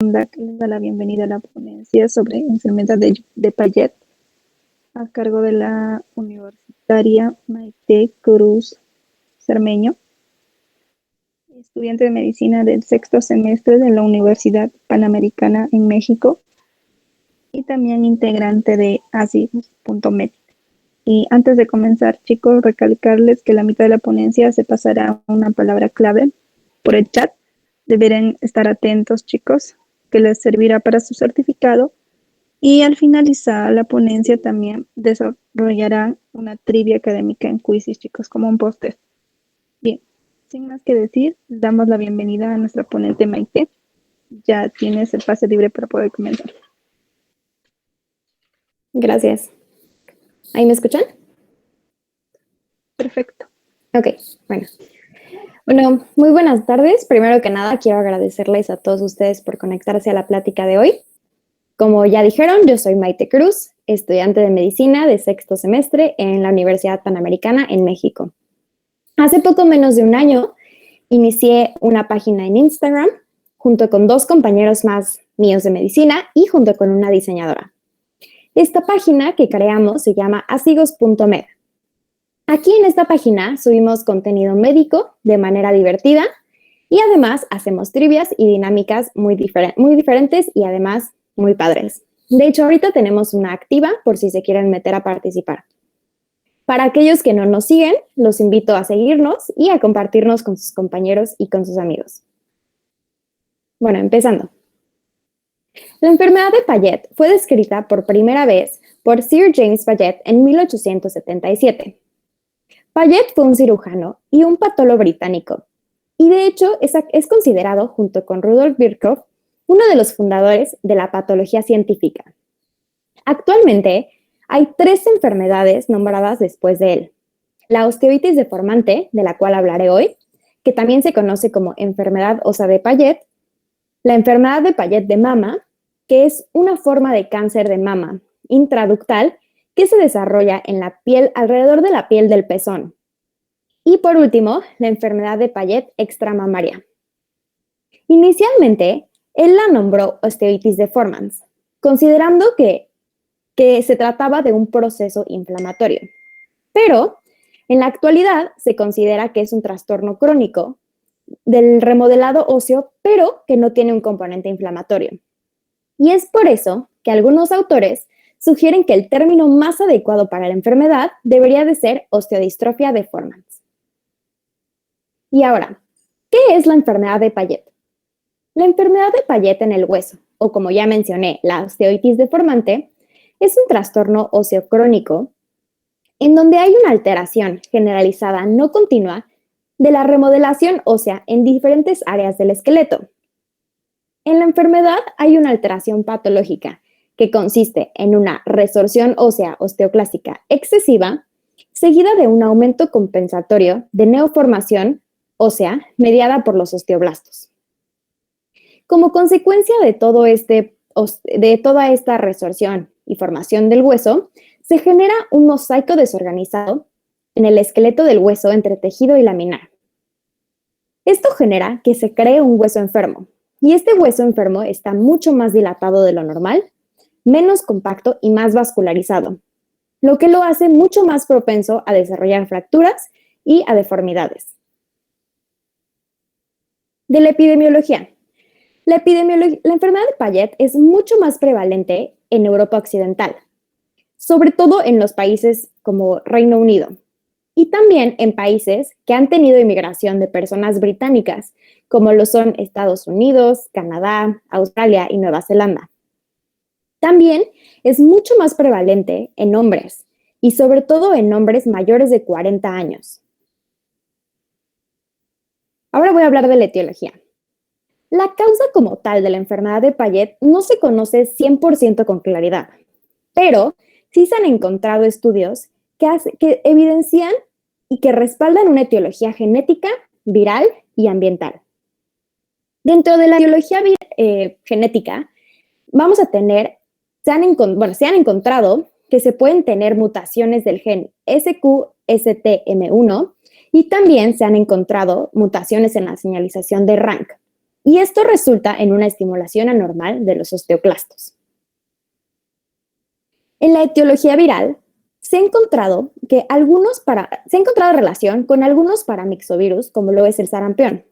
Les da la bienvenida a la ponencia sobre enfermedad de Payet a cargo de la universitaria Maite Cruz Cermeño, estudiante de medicina del sexto semestre de la Universidad Panamericana en México y también integrante de ASI.med. Y antes de comenzar, chicos, recalcarles que la mitad de la ponencia se pasará una palabra clave por el chat. Deberán estar atentos, chicos, que les servirá para su certificado. Y al finalizar la ponencia también desarrollarán una trivia académica en quizzes, chicos, como un post-test. Bien, sin más que decir, damos la bienvenida a nuestra ponente Maite. Ya tienes el pase libre para poder comenzar. Gracias. ¿Ahí me escuchan? Perfecto. Ok, bueno, muy buenas tardes. Primero que nada, quiero agradecerles a todos ustedes por conectarse a la plática de hoy. Como ya dijeron, yo soy Maite Cruz, estudiante de medicina de sexto semestre en la Universidad Panamericana en México. Hace poco menos de un año, inicié una página en Instagram junto con 2 compañeros más míos de medicina y junto con una diseñadora. Esta página que creamos se llama asigos.med. Aquí en esta página subimos contenido médico de manera divertida y además hacemos trivias y dinámicas muy diferentes y además muy padres. De hecho, ahorita tenemos una activa por si se quieren meter a participar. Para aquellos que no nos siguen, los invito a seguirnos y a compartirnos con sus compañeros y con sus amigos. Bueno, empezando. La enfermedad de Payet fue descrita por primera vez por Sir James Payet en 1877. Payet fue un cirujano y un patólogo británico, y de hecho es considerado, junto con Rudolf Virchow, uno de los fundadores de la patología científica. Actualmente, hay 3 enfermedades nombradas después de él. La osteoitis deformante, de la cual hablaré hoy, que también se conoce como enfermedad ósea de Payet, la enfermedad de Payet de mama, que es una forma de cáncer de mama intraductal que se desarrolla en la piel, alrededor de la piel del pezón. Y por último, la enfermedad de Payet extramamaria. Inicialmente, él la nombró osteoitis deformans, considerando que se trataba de un proceso inflamatorio. Pero, en la actualidad, se considera que es un trastorno crónico del remodelado óseo, pero que no tiene un componente inflamatorio. Y es por eso que algunos autores sugieren que el término más adecuado para la enfermedad debería de ser osteodistrofia deformans. Y ahora, ¿qué es la enfermedad de Payet? La enfermedad de Payet en el hueso, o como ya mencioné, la osteoitis deformante, es un trastorno óseo crónico en donde hay una alteración generalizada no continua de la remodelación ósea en diferentes áreas del esqueleto. En la enfermedad hay una alteración patológica que consiste en una resorción ósea osteoclástica excesiva, seguida de un aumento compensatorio de neoformación ósea mediada por los osteoblastos. Como consecuencia de toda esta resorción y formación del hueso, se genera un mosaico desorganizado en el esqueleto del hueso entre tejido y laminar. Esto genera que se cree un hueso enfermo, y este hueso enfermo está mucho más dilatado de lo normal, menos compacto y más vascularizado, lo que lo hace mucho más propenso a desarrollar fracturas y a deformidades. De la epidemiología. La enfermedad de Payet es mucho más prevalente en Europa Occidental, sobre todo en los países como Reino Unido, y también en países que han tenido inmigración de personas británicas, como lo son Estados Unidos, Canadá, Australia y Nueva Zelanda. También es mucho más prevalente en hombres, y sobre todo en hombres mayores de 40 años. Ahora voy a hablar de la etiología. La causa como tal de la enfermedad de Payet no se conoce 100% con claridad, pero sí se han encontrado estudios que evidencian y que respaldan una etiología genética, viral y ambiental. Dentro de la etiología genética, se han encontrado que se pueden tener mutaciones del gen SQSTM1 y también se han encontrado mutaciones en la señalización de RANK. y esto resulta en una estimulación anormal de los osteoclastos. En la etiología viral, se ha encontrado relación con algunos paramyxovirus, como lo es el sarampión.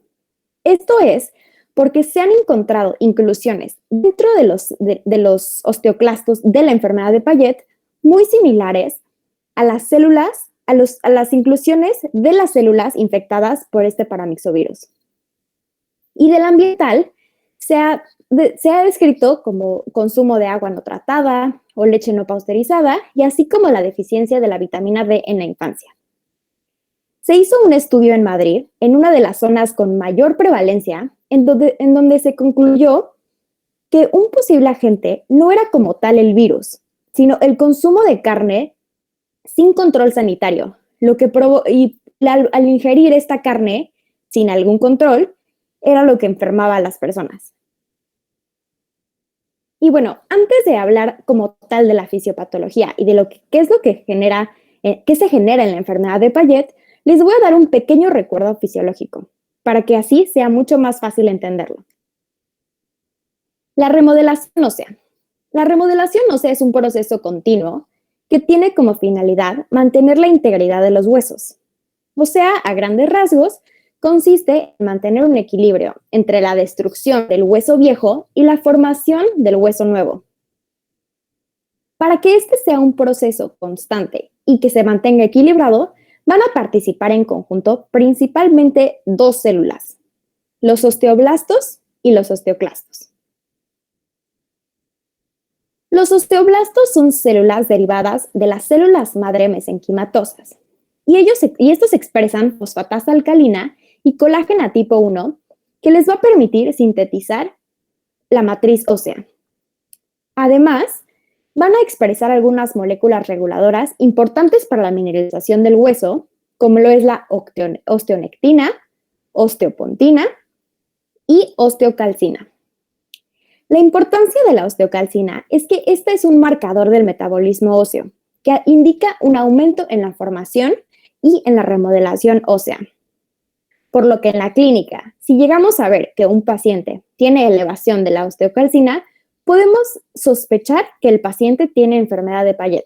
Esto es porque se han encontrado inclusiones dentro de los osteoclastos de la enfermedad de Payet muy similares a las células, a las inclusiones de las células infectadas por este paramyxovirus. Y del ambiental se ha descrito como consumo de agua no tratada o leche no pasteurizada, y así como la deficiencia de la vitamina D en la infancia. Se hizo un estudio en Madrid, en una de las zonas con mayor prevalencia, en donde se concluyó que un posible agente no era como tal el virus, sino el consumo de carne sin control sanitario, al ingerir esta carne sin algún control, era lo que enfermaba a las personas. Y bueno, antes de hablar como tal de la fisiopatología y de qué se genera en la enfermedad de Payet, les voy a dar un pequeño recuerdo fisiológico, para que así sea mucho más fácil entenderlo. La remodelación ósea. La remodelación ósea es un proceso continuo que tiene como finalidad mantener la integridad de los huesos. O sea, a grandes rasgos, consiste en mantener un equilibrio entre la destrucción del hueso viejo y la formación del hueso nuevo. Para que este sea un proceso constante y que se mantenga equilibrado, van a participar en conjunto principalmente dos células, los osteoblastos y los osteoclastos. Los osteoblastos son células derivadas de las células madre mesenquimatosas, y estos expresan fosfatasa alcalina y colágena tipo 1, que les va a permitir sintetizar la matriz ósea. Además, van a expresar algunas moléculas reguladoras importantes para la mineralización del hueso, como lo es la osteonectina, osteopontina y osteocalcina. La importancia de la osteocalcina es que esta es un marcador del metabolismo óseo, que indica un aumento en la formación y en la remodelación ósea. Por lo que en la clínica, si llegamos a ver que un paciente tiene elevación de la osteocalcina, podemos sospechar que el paciente tiene enfermedad de Payet.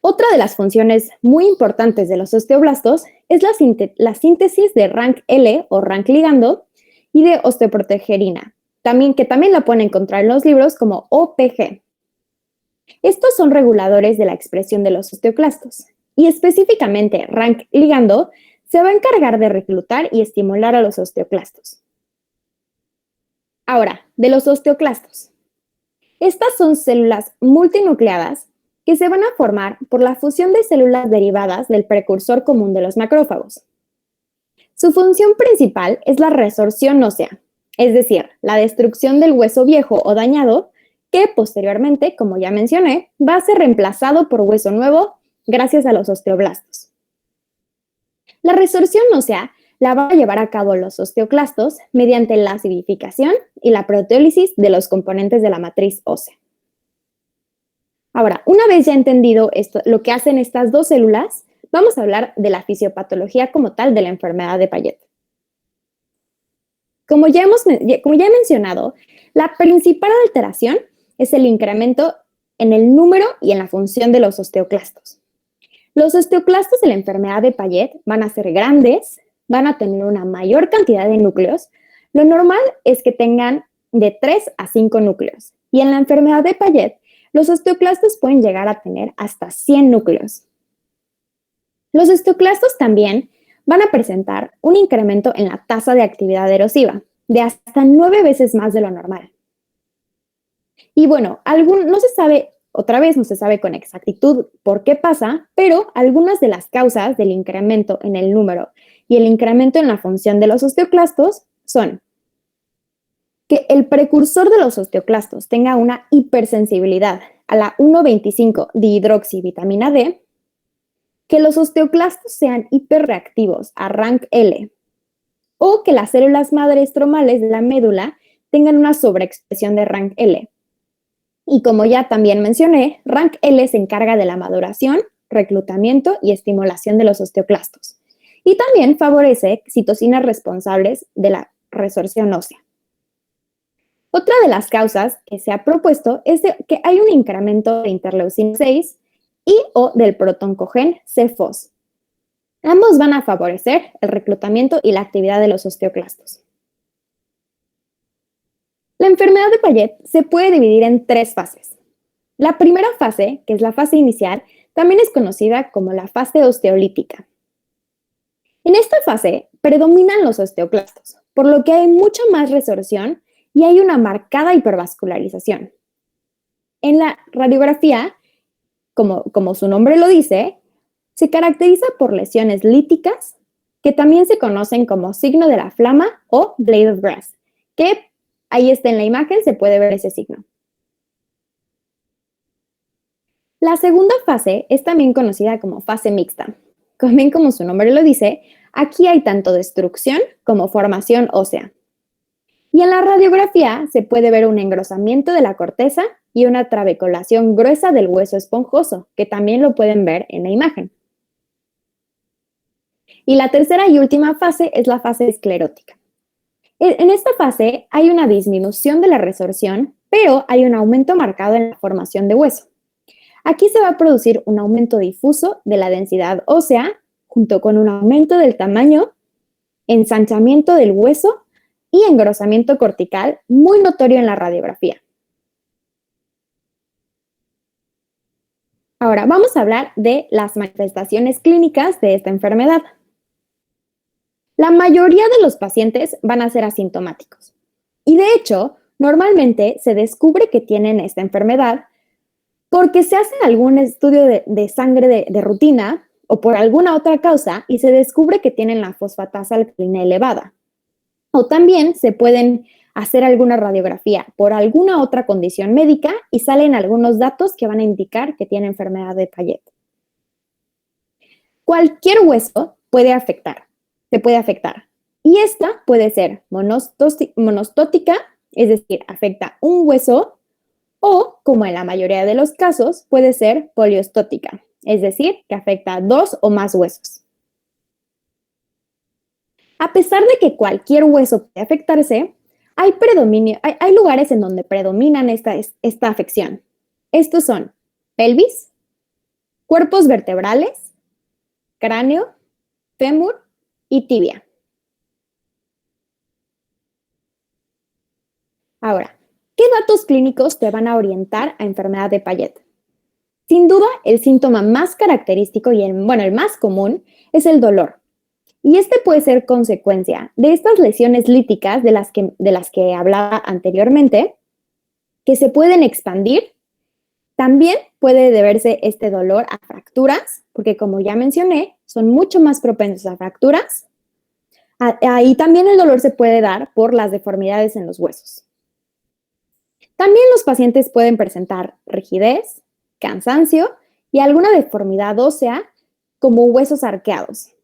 Otra de las funciones muy importantes de los osteoblastos es la síntesis de RANKL o RANK ligando y de osteoprotegerina, que también la pueden encontrar en los libros como OPG. Estos son reguladores de la expresión de los osteoclastos, y específicamente RANK ligando se va a encargar de reclutar y estimular a los osteoclastos. Ahora, de los osteoclastos. Estas son células multinucleadas que se van a formar por la fusión de células derivadas del precursor común de los macrófagos. Su función principal es la resorción ósea, es decir, la destrucción del hueso viejo o dañado, que posteriormente, como ya mencioné, va a ser reemplazado por hueso nuevo gracias a los osteoblastos. La resorción ósea la van a llevar a cabo los osteoclastos mediante la acidificación y la proteólisis de los componentes de la matriz ósea. Ahora, una vez ya entendido lo que hacen estas dos células, vamos a hablar de la fisiopatología como tal de la enfermedad de Payet. Como ya he mencionado, la principal alteración es el incremento en el número y en la función de los osteoclastos. Los osteoclastos de la enfermedad de Payet van a ser grandes, van a tener una mayor cantidad de núcleos. Lo normal es que tengan de 3 a 5 núcleos. Y en la enfermedad de Payet, los osteoclastos pueden llegar a tener hasta 100 núcleos. Los osteoclastos también van a presentar un incremento en la tasa de actividad erosiva, de hasta 9 veces más de lo normal. Y bueno, no se sabe con exactitud por qué pasa, pero algunas de las causas del incremento en el número y el incremento en la función de los osteoclastos son que el precursor de los osteoclastos tenga una hipersensibilidad a la 1,25-dihidroxivitamina D, que los osteoclastos sean hiperreactivos a RANKL, o que las células madre estromales de la médula tengan una sobreexpresión de RANKL. Y como ya también mencioné, RANKL se encarga de la maduración, reclutamiento y estimulación de los osteoclastos. Y también favorece citocinas responsables de la resorción ósea. Otra de las causas que se ha propuesto es que hay un incremento de interleucina 6 y o del protoncogen C-Fos. Ambos van a favorecer el reclutamiento y la actividad de los osteoclastos. La enfermedad de Payet se puede dividir en 3 fases. La primera fase, que es la fase inicial, también es conocida como la fase osteolítica. En esta fase predominan los osteoclastos, por lo que hay mucha más resorción y hay una marcada hipervascularización. En la radiografía, como su nombre lo dice, se caracteriza por lesiones líticas, que también se conocen como signo de la flama o blade of grass, que ahí está en la imagen, se puede ver ese signo. La segunda fase es también conocida como fase mixta. También como su nombre lo dice, aquí hay tanto destrucción como formación ósea. Y en la radiografía se puede ver un engrosamiento de la corteza y una trabeculación gruesa del hueso esponjoso, que también lo pueden ver en la imagen. Y la tercera y última fase es la fase esclerótica. En esta fase hay una disminución de la resorción, pero hay un aumento marcado en la formación de hueso. Aquí se va a producir un aumento difuso de la densidad ósea, junto con un aumento del tamaño, ensanchamiento del hueso y engrosamiento cortical muy notorio en la radiografía. Ahora vamos a hablar de las manifestaciones clínicas de esta enfermedad. La mayoría de los pacientes van a ser asintomáticos y de hecho, normalmente se descubre que tienen esta enfermedad porque se hace algún estudio de sangre de rutina o por alguna otra causa y se descubre que tienen la fosfatasa alcalina elevada. O también se pueden hacer alguna radiografía por alguna otra condición médica y salen algunos datos que van a indicar que tiene enfermedad de Payet. Cualquier hueso se puede afectar. Y esta puede ser monostótica, es decir, afecta un hueso, o, como en la mayoría de los casos, puede ser poliostótica, es decir, que afecta 2 o más huesos. A pesar de que cualquier hueso puede afectarse, hay lugares en donde predominan esta afección. Estos son pelvis, cuerpos vertebrales, cráneo, fémur y tibia. Ahora, ¿qué datos clínicos te van a orientar a enfermedad de Payet? Sin duda, el síntoma más característico y el más común es el dolor. Y este puede ser consecuencia de estas lesiones líticas de las que hablaba anteriormente, que se pueden expandir. También puede deberse este dolor a fracturas, porque como ya mencioné, son mucho más propensos a fracturas. Y también el dolor se puede dar por las deformidades en los huesos. También los pacientes pueden presentar rigidez, cansancio y alguna deformidad ósea como huesos arqueados.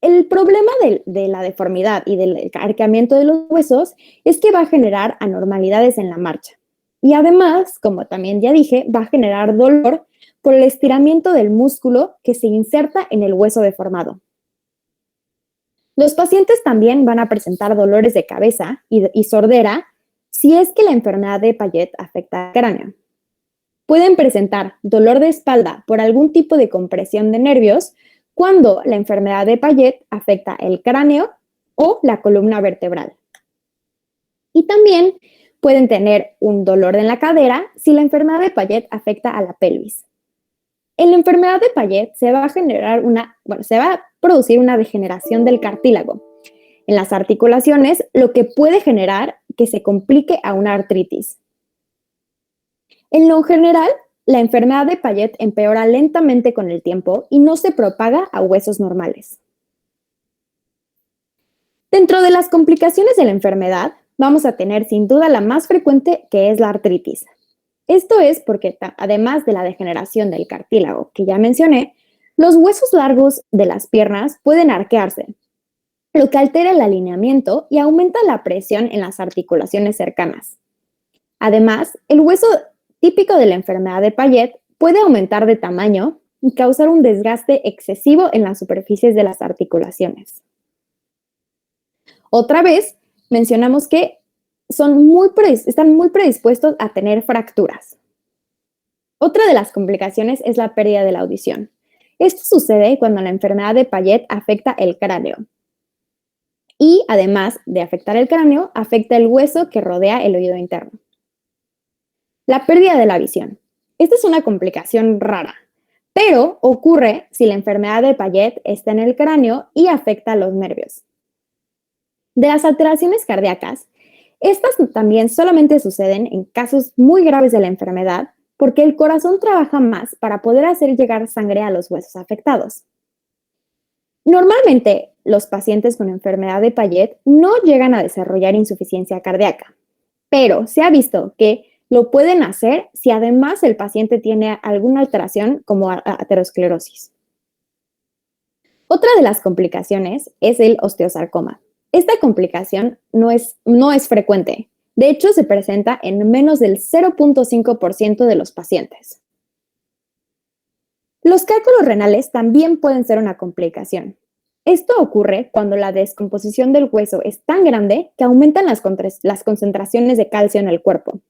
El problema de la deformidad y del arqueamiento de los huesos es que va a generar anormalidades en la marcha. Y además, como también ya dije, va a generar dolor por el estiramiento del músculo que se inserta en el hueso deformado. Los pacientes también van a presentar dolores de cabeza y sordera si es que la enfermedad de Payet afecta al cráneo. Pueden presentar dolor de espalda por algún tipo de compresión de nervios cuando la enfermedad de Payet afecta el cráneo o la columna vertebral. Y también pueden tener un dolor en la cadera si la enfermedad de Payet afecta a la pelvis. En la enfermedad de Payet se va a producir una degeneración del cartílago en las articulaciones, lo que puede generar que se complique a una artritis. En lo general, la enfermedad de Payet empeora lentamente con el tiempo y no se propaga a huesos normales. Dentro de las complicaciones de la enfermedad, vamos a tener sin duda la más frecuente, que es la artritis. Esto es porque, además de la degeneración del cartílago que ya mencioné, los huesos largos de las piernas pueden arquearse, lo que altera el alineamiento y aumenta la presión en las articulaciones cercanas. Además, el hueso típico de la enfermedad de Payet puede aumentar de tamaño y causar un desgaste excesivo en las superficies de las articulaciones. Otra vez, mencionamos que están muy predispuestos a tener fracturas. Otra de las complicaciones es la pérdida de la audición. Esto sucede cuando la enfermedad de Payet afecta el cráneo. Y además de afectar el cráneo, afecta el hueso que rodea el oído interno. La pérdida de la visión. Esta es una complicación rara, pero ocurre si la enfermedad de Payet está en el cráneo y afecta a los nervios. De las alteraciones cardíacas, estas también solamente suceden en casos muy graves de la enfermedad porque el corazón trabaja más para poder hacer llegar sangre a los huesos afectados. Normalmente, los pacientes con enfermedad de Payet no llegan a desarrollar insuficiencia cardíaca, pero se ha visto que lo pueden hacer si además el paciente tiene alguna alteración como aterosclerosis. Otra de las complicaciones es el osteosarcoma. Esta complicación no es frecuente. De hecho, se presenta en menos del 0.5% de los pacientes. Los cálculos renales también pueden ser una complicación. Esto ocurre cuando la descomposición del hueso es tan grande que aumentan las concentraciones de calcio en el cuerpo.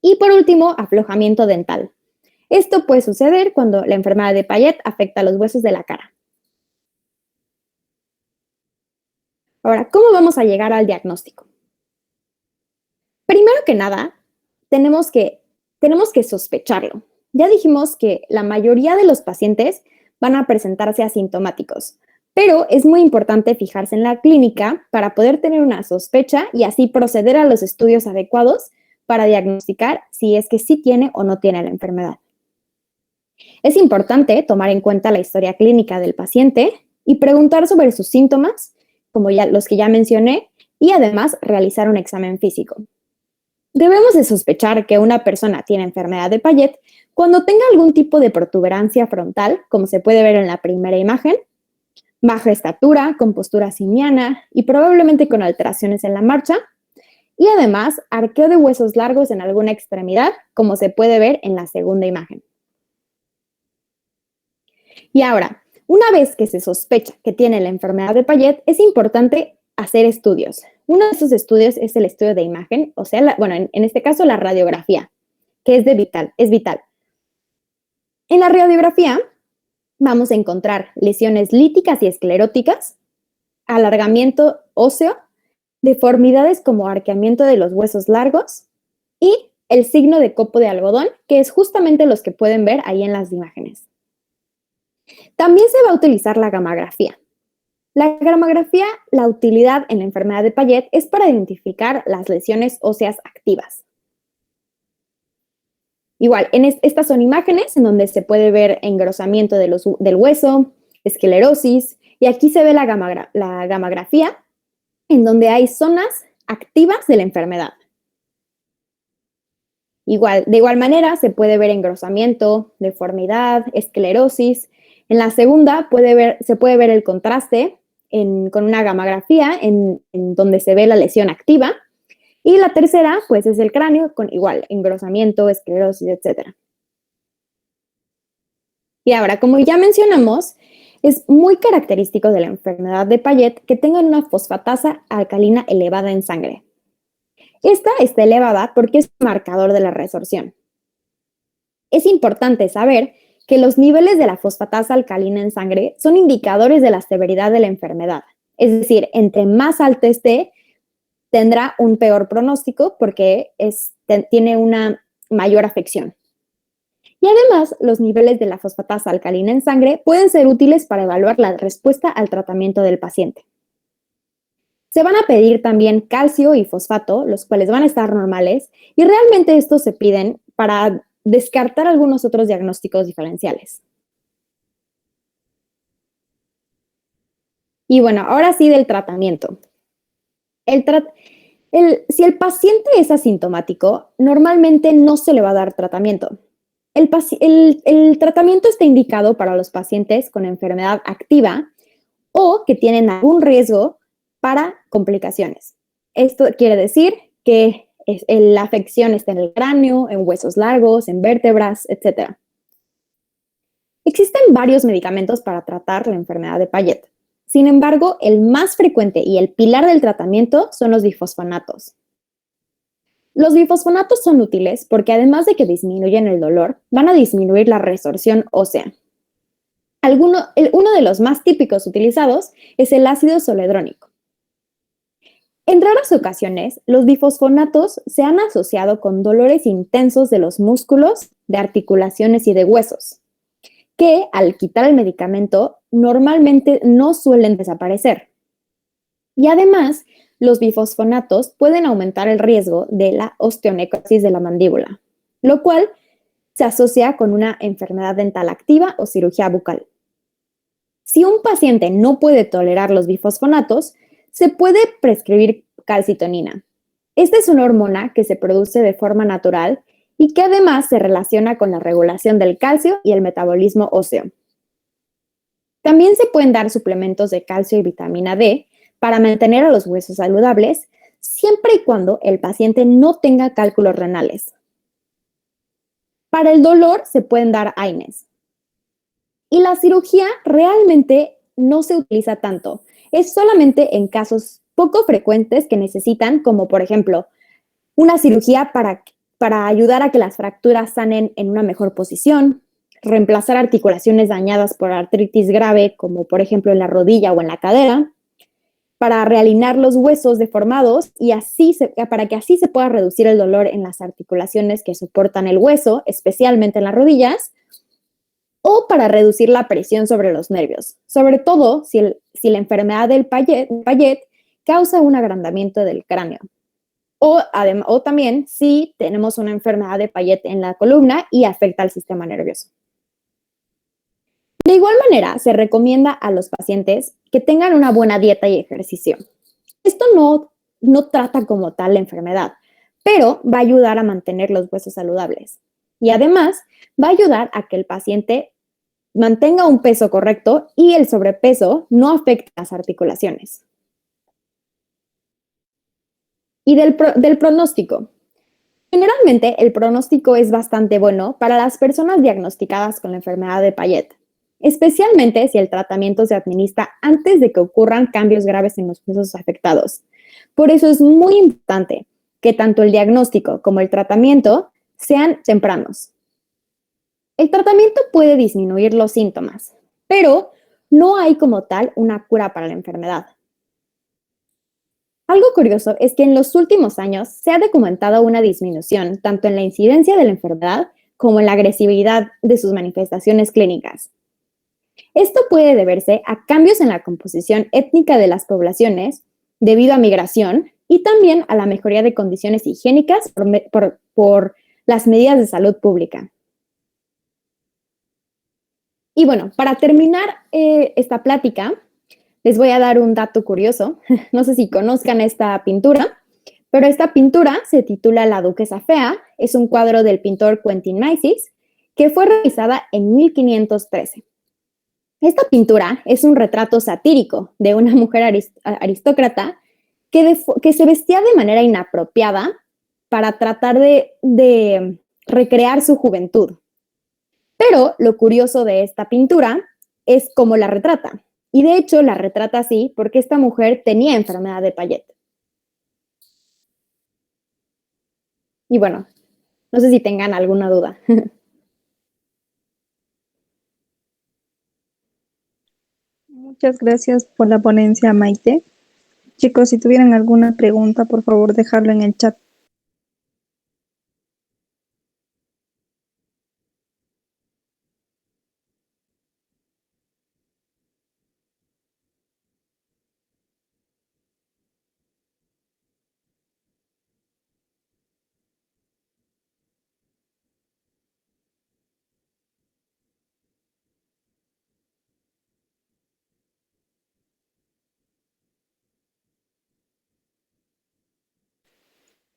Y por último, aflojamiento dental. Esto puede suceder cuando la enfermedad de Payet afecta los huesos de la cara. Ahora, ¿cómo vamos a llegar al diagnóstico? Primero que nada, tenemos que sospecharlo. Ya dijimos que la mayoría de los pacientes van a presentarse asintomáticos, pero es muy importante fijarse en la clínica para poder tener una sospecha y así proceder a los estudios adecuados para diagnosticar si es que sí tiene o no tiene la enfermedad. Es importante tomar en cuenta la historia clínica del paciente y preguntar sobre sus síntomas, como los que ya mencioné, y además realizar un examen físico. Debemos de sospechar que una persona tiene enfermedad de Payet cuando tenga algún tipo de protuberancia frontal, como se puede ver en la primera imagen, baja estatura, con postura simiana y probablemente con alteraciones en la marcha, y además arqueo de huesos largos en alguna extremidad, como se puede ver en la segunda imagen. Y ahora, una vez que se sospecha que tiene la enfermedad de Payet, es importante hacer estudios. Uno de esos estudios es el estudio de imagen, o sea, en este caso la radiografía, que es vital. En la radiografía vamos a encontrar lesiones líticas y escleróticas, alargamiento óseo, deformidades como arqueamiento de los huesos largos y el signo de copo de algodón, que es justamente los que pueden ver ahí en las imágenes. También se va a utilizar la gamografía. La gamografía, la utilidad en la enfermedad de Payet es para identificar las lesiones óseas activas. Igual, estas son imágenes en donde se puede ver engrosamiento del hueso, esclerosis, y aquí se ve la gamografía, en donde hay zonas activas de la enfermedad. De igual manera, se puede ver engrosamiento, deformidad, esclerosis. En la segunda se puede ver el contraste con una gamografía en donde se ve la lesión activa. Y la tercera, pues, es el cráneo con igual engrosamiento, esclerosis, etc. Y ahora, como ya mencionamos, es muy característico de la enfermedad de Payet que tengan una fosfatasa alcalina elevada en sangre. Esta está elevada porque es un marcador de la resorción. Es importante saber que los niveles de la fosfatasa alcalina en sangre son indicadores de la severidad de la enfermedad. Es decir, entre más alta esté, tendrá un peor pronóstico porque tiene una mayor afección. Y además, los niveles de la fosfatasa alcalina en sangre pueden ser útiles para evaluar la respuesta al tratamiento del paciente. Se van a pedir también calcio y fosfato, los cuales van a estar normales, y realmente estos se piden para descartar algunos otros diagnósticos diferenciales. Y bueno, ahora sí del tratamiento. Si el paciente es asintomático, normalmente no se le va a dar tratamiento. El tratamiento está indicado para los pacientes con enfermedad activa o que tienen algún riesgo para complicaciones. Esto quiere decir que la afección está en el cráneo, en huesos largos, en vértebras, etc. Existen varios medicamentos para tratar la enfermedad de Payet. Sin embargo, el más frecuente y el pilar del tratamiento son los bifosfonatos. Los bifosfonatos son útiles porque además de que disminuyen el dolor, van a disminuir la resorción ósea. Uno de los más típicos utilizados es el ácido zoledrónico. En raras ocasiones, los bifosfonatos se han asociado con dolores intensos de los músculos, de articulaciones y de huesos, que al quitar el medicamento normalmente no suelen desaparecer. Y además, los bifosfonatos pueden aumentar el riesgo de la osteonecrosis de la mandíbula, lo cual se asocia con una enfermedad dental activa o cirugía bucal. Si un paciente no puede tolerar los bifosfonatos, se puede prescribir calcitonina. Esta es una hormona que se produce de forma natural y que además se relaciona con la regulación del calcio y el metabolismo óseo. También se pueden dar suplementos de calcio y vitamina D para mantener a los huesos saludables, siempre y cuando el paciente no tenga cálculos renales. Para el dolor se pueden dar AINES. Y la cirugía realmente no se utiliza tanto. Es solamente en casos poco frecuentes que necesitan, como por ejemplo, una cirugía para ayudar a que las fracturas sanen en una mejor posición, reemplazar articulaciones dañadas por artritis grave, como por ejemplo en la rodilla o en la cadera, para realinear los huesos deformados y para que así se pueda reducir el dolor en las articulaciones que soportan el hueso, especialmente en las rodillas, o para reducir la presión sobre los nervios, sobre todo si la enfermedad del Payet causa un agrandamiento del cráneo. O también si tenemos una enfermedad de Payet en la columna y afecta al sistema nervioso. De igual manera, se recomienda a los pacientes que tengan una buena dieta y ejercicio. Esto no trata como tal la enfermedad, pero va a ayudar a mantener los huesos saludables. Y además, va a ayudar a que el paciente mantenga un peso correcto y el sobrepeso no afecte las articulaciones. Y del pronóstico. Generalmente, el pronóstico es bastante bueno para las personas diagnosticadas con la enfermedad de Payet, especialmente si el tratamiento se administra antes de que ocurran cambios graves en los huesos afectados. Por eso es muy importante que tanto el diagnóstico como el tratamiento sean tempranos. El tratamiento puede disminuir los síntomas, pero no hay como tal una cura para la enfermedad. Algo curioso es que en los últimos años se ha documentado una disminución tanto en la incidencia de la enfermedad como en la agresividad de sus manifestaciones clínicas. Esto puede deberse a cambios en la composición étnica de las poblaciones debido a migración y también a la mejoría de condiciones higiénicas por las medidas de salud pública. Y bueno, para terminar esta plática, les voy a dar un dato curioso. No sé si conozcan esta pintura, pero esta pintura se titula La Duquesa Fea. Es un cuadro del pintor Quentin Mizis que fue realizada en 1513. Esta pintura es un retrato satírico de una mujer aristócrata que se vestía de manera inapropiada para tratar de recrear su juventud. Pero lo curioso de esta pintura es cómo la retrata. Y de hecho la retrata así porque esta mujer tenía enfermedad de Payet. Y bueno, no sé si tengan alguna duda. Muchas gracias por la ponencia, Maite. Chicos, si tuvieran alguna pregunta, por favor, dejarlo en el chat.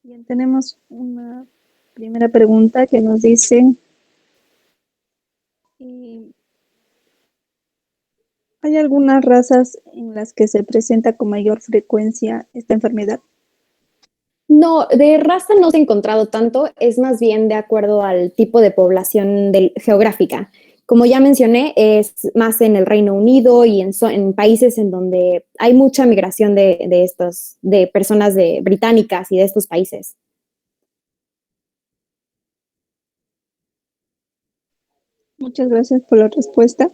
Bien, tenemos una primera pregunta que nos dice, ¿hay algunas razas en las que se presenta con mayor frecuencia esta enfermedad? No, de raza no se ha encontrado tanto, es más bien de acuerdo al tipo de población geográfica, Como ya mencioné, es más en el Reino Unido y en países en donde hay mucha migración de personas británicas y de estos países. Muchas gracias por la respuesta.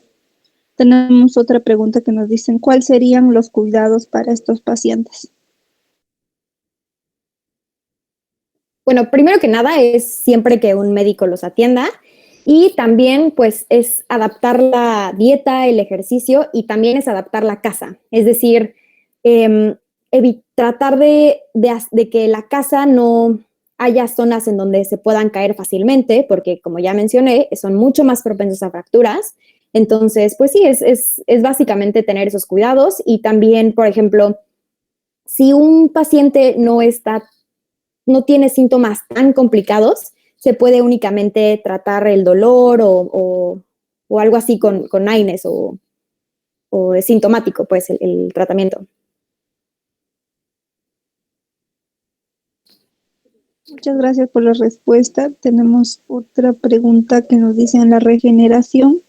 Tenemos otra pregunta que nos dicen, ¿cuáles serían los cuidados para estos pacientes? Bueno, primero que nada es siempre que un médico los atienda y también pues es adaptar la dieta, el ejercicio y también es adaptar la casa. Es decir, tratar de que la casa no haya zonas en donde se puedan caer fácilmente, porque como ya mencioné, son mucho más propensos a fracturas. Entonces, pues sí, es básicamente tener esos cuidados y también, por ejemplo, si un paciente no tiene síntomas tan complicados, se puede únicamente tratar el dolor o algo así con AINES o es sintomático, pues, el tratamiento. Muchas gracias por la respuesta. Tenemos otra pregunta que nos dicen, ¿la regeneración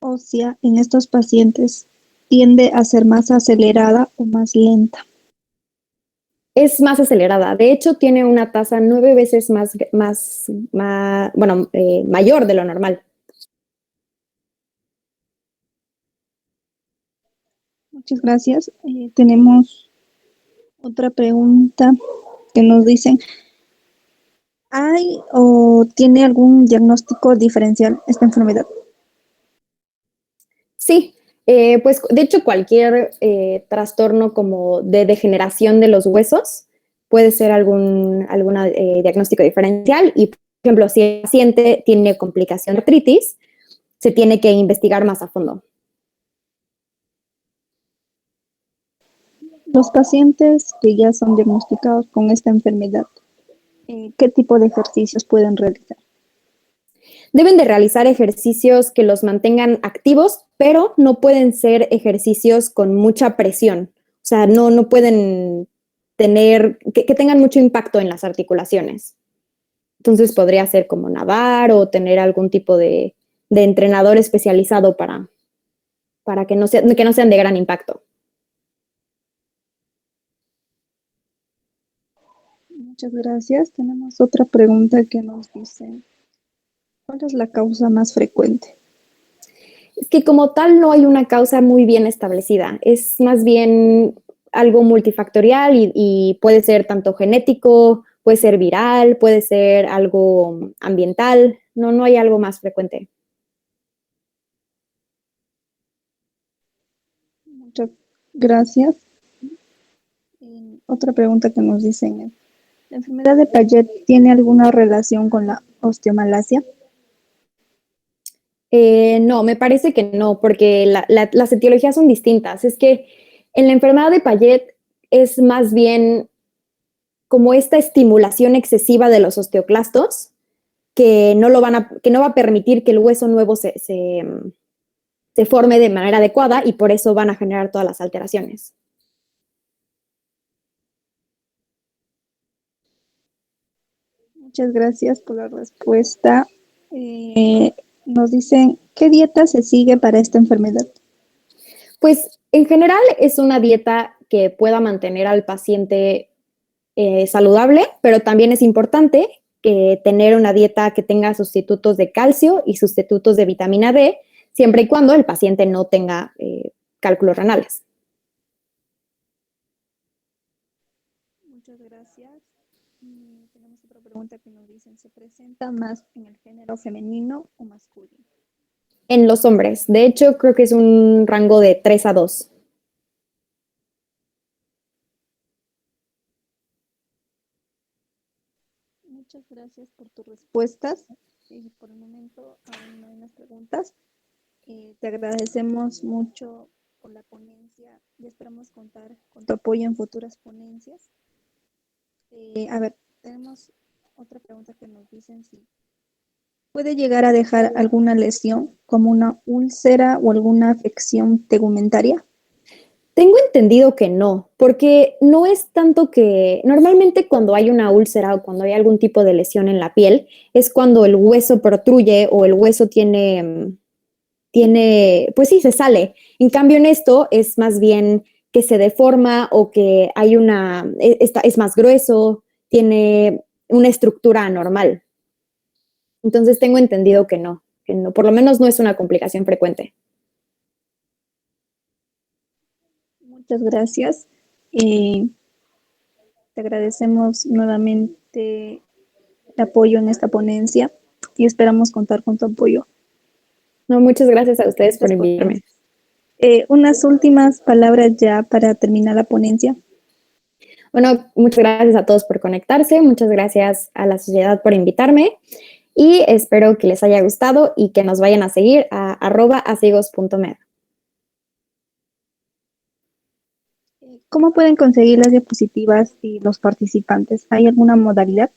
ósea en estos pacientes tiende a ser más acelerada o más lenta? Es más acelerada. De hecho, tiene una tasa 9 veces mayor de lo normal. Muchas gracias. Tenemos otra pregunta que nos dicen, ¿hay o tiene algún diagnóstico diferencial esta enfermedad? Sí, pues de hecho cualquier trastorno como de degeneración de los huesos puede ser algún diagnóstico diferencial y, por ejemplo, si el paciente tiene complicación de artritis, se tiene que investigar más a fondo. Los pacientes que ya son diagnosticados con esta enfermedad, ¿qué tipo de ejercicios pueden realizar? Deben de realizar ejercicios que los mantengan activos, pero no pueden ser ejercicios con mucha presión. O sea, no pueden tener, que tengan mucho impacto en las articulaciones. Entonces podría ser como nadar o tener algún tipo de entrenador especializado para que no sean de gran impacto. Muchas gracias. Tenemos otra pregunta que nos dice, ¿cuál es la causa más frecuente? Es que como tal no hay una causa muy bien establecida, es más bien algo multifactorial y puede ser tanto genético, puede ser viral, puede ser algo ambiental, no hay algo más frecuente. Muchas gracias. Otra pregunta que nos dicen es, ¿la enfermedad de Paget tiene alguna relación con la osteomalacia? No, me parece que no, porque las etiologías son distintas. Es que en la enfermedad de Paget es más bien como esta estimulación excesiva de los osteoclastos que no va a permitir que el hueso nuevo se forme de manera adecuada y por eso van a generar todas las alteraciones. Muchas gracias por la respuesta. Nos dicen, ¿qué dieta se sigue para esta enfermedad? Pues en general es una dieta que pueda mantener al paciente saludable, pero también es importante tener una dieta que tenga sustitutos de calcio y sustitutos de vitamina D, siempre y cuando el paciente no tenga cálculos renales. Muchas gracias. Tenemos otra pregunta que nos dicen, ¿se presenta más en el género femenino o masculino? En los hombres, de hecho, creo que es un rango de 3 a 2. Muchas gracias por tus respuestas. Por el momento aún no hay más preguntas. Te agradecemos mucho por la ponencia y esperamos contar con tu apoyo en futuras ponencias. A ver, tenemos otra pregunta que nos dicen si puede llegar a dejar alguna lesión como una úlcera o alguna afección tegumentaria. Tengo entendido que no, porque no es tanto que normalmente cuando hay una úlcera o cuando hay algún tipo de lesión en la piel, es cuando el hueso protruye o el hueso tiene, pues sí, se sale. En cambio, en esto es más bien que se deforma o que hay es más grueso, tiene una estructura anormal. Entonces tengo entendido que no, por lo menos no es una complicación frecuente. Muchas gracias. Te agradecemos nuevamente el apoyo en esta ponencia y esperamos contar con tu apoyo. No, muchas gracias a ustedes por Muchas invitarme. Unas últimas palabras ya para terminar la ponencia. Bueno, muchas gracias a todos por conectarse, muchas gracias a la sociedad por invitarme y espero que les haya gustado y que nos vayan a seguir a @asigos.med. ¿Cómo pueden conseguir las diapositivas y los participantes? ¿Hay alguna modalidad?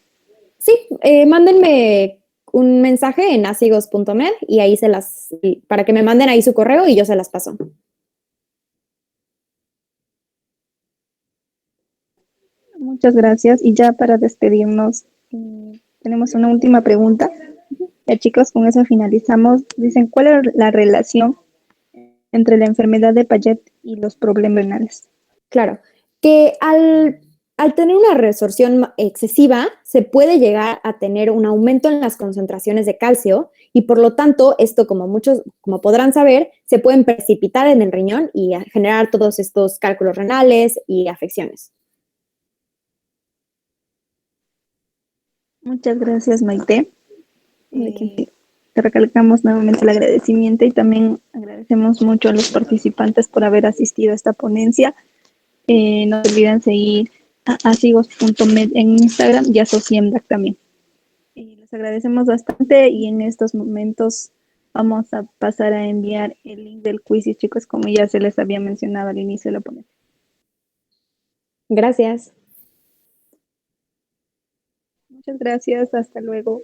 Sí, mándenme un mensaje en asigos.med y ahí para que me manden ahí su correo y yo se las paso. Muchas gracias. Y ya para despedirnos, tenemos una última pregunta. Ya chicos, con eso finalizamos. Dicen, ¿cuál es la relación entre la enfermedad de Payet y los problemas renales? Claro, que al tener una resorción excesiva, se puede llegar a tener un aumento en las concentraciones de calcio y por lo tanto, esto como muchos, como podrán saber, se pueden precipitar en el riñón y generar todos estos cálculos renales y afecciones. Muchas gracias, Maite. Te recalcamos nuevamente el agradecimiento y también agradecemos mucho a los participantes por haber asistido a esta ponencia. No se olviden seguir a asigos.med en Instagram y a Sociemdac también. Les agradecemos bastante y en estos momentos vamos a pasar a enviar el link del quiz, y chicos, como ya se les había mencionado al inicio de la ponencia. Gracias. Muchas gracias, hasta luego.